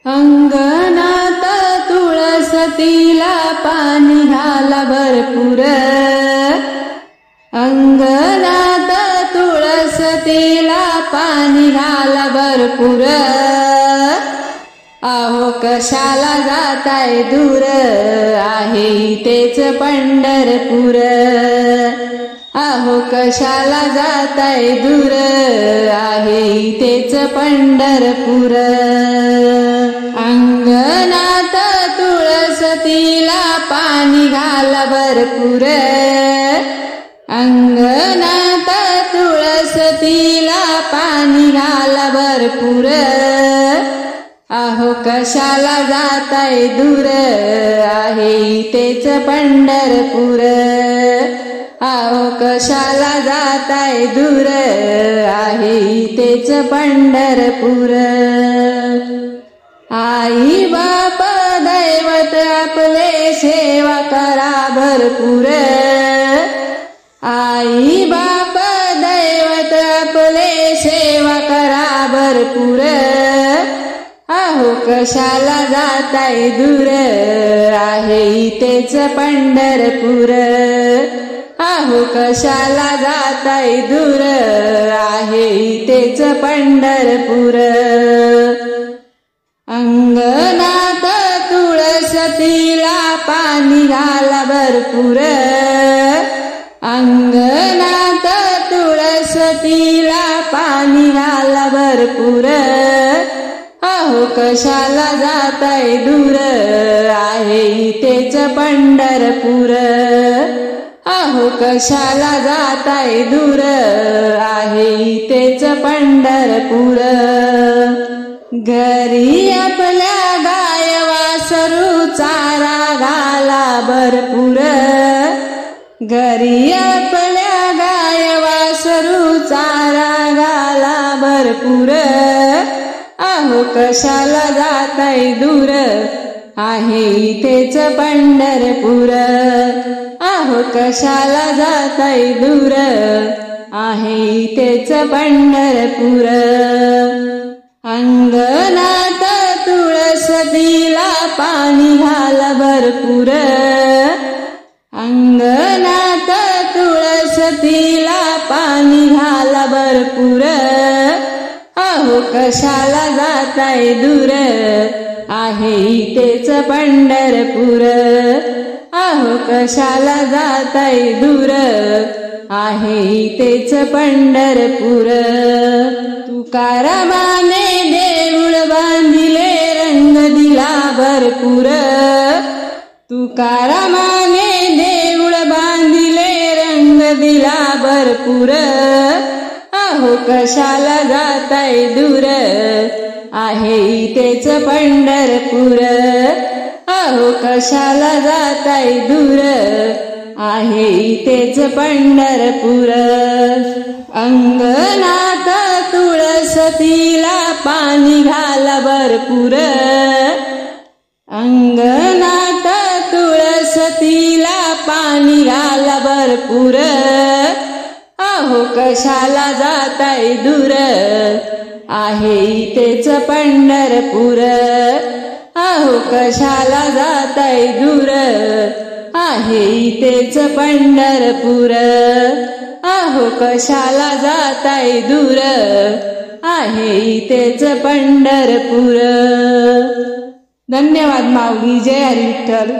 अंगणात तुळसतीला पाणी घाला भरपूर, अंगणात तुळसतीला पाणी घाला भरपूर। अहो कशाला जाताय दूर, आहे इथेच पंढरपूर। अहो कशाला जाताय दूर, आहे इथेच पंढरपूर। अंगणात तुळसतीला पाणी घाला भरपूर, अंगणात तुळसतीला पाणी घाला भरपूर। अहो कशाला जाताय दूर, आहे इथेच पंढरपूर। अहो कशाला जाताय दूर, आहे इथेच पंढरपूर। आई बाप दैवत आपले सेवा करा भरपूर, आई बाप दैवत आपले सेवा करा भरपूर। अहो कशाला जाताय दूर, आहे इथेच पंढरपूर। अहो कशाला जाताय दूर, आहे इथेच पंढरपूर। अंगणात तुळसतीला पाणी घाला भरपूर, अंगणात तुळसतीला पाणी घाला भरपूर। अहो कशाला जाताय दूर, आहे इथेच पंढरपूर। अहो कशाला जाताय दूर, आहे इथेच पंढरपूर। घरी आपल्या गाय वासरू चारा घाला भरपूर, घरी आपल्या गाय वासरू चारा घाला भरपूर। अहो कशाला जाताय दूर, आहे इथेच पंढरपूर। अहो कशाला जाताय दूर, आहे इथेच पंढरपूर। अंगणात तुळसतीला पाणी घाला भरपूर, अंगणात तुळसतीला पाणी घाला भरपूर। अहो कशाला जाताय दूर, आहे इथेच पंढरपूर। अहो कशाला जाताय दूर, आहे इथेच पंढरपूर। तुकारामाने देऊळ बांधिले रंग दिला भरपूर, तुकारामाने देऊळ बांधिले रंग दिला भरपूर। अहो कशाला जाताय दूर, आहे इथेच पंढरपूर। अहो कशाला जाताय दूर, आहे इथेच पंढरपूर। अंगणात तुळसतीला पाणी घाला भरपूर, अंगणात तुळसतीला पाणी घाला भरपूर। अहो कशाला जाताय दूर, आहे इथेच पंढरपूर। अहो कशाला जाताय दूर, आहे इथेच पंढरपूर। अहो कशाला जाताय दूर, आहे इथेच पंढरपूर। धन्यवाद माऊली। जय हरी विठ्ठल।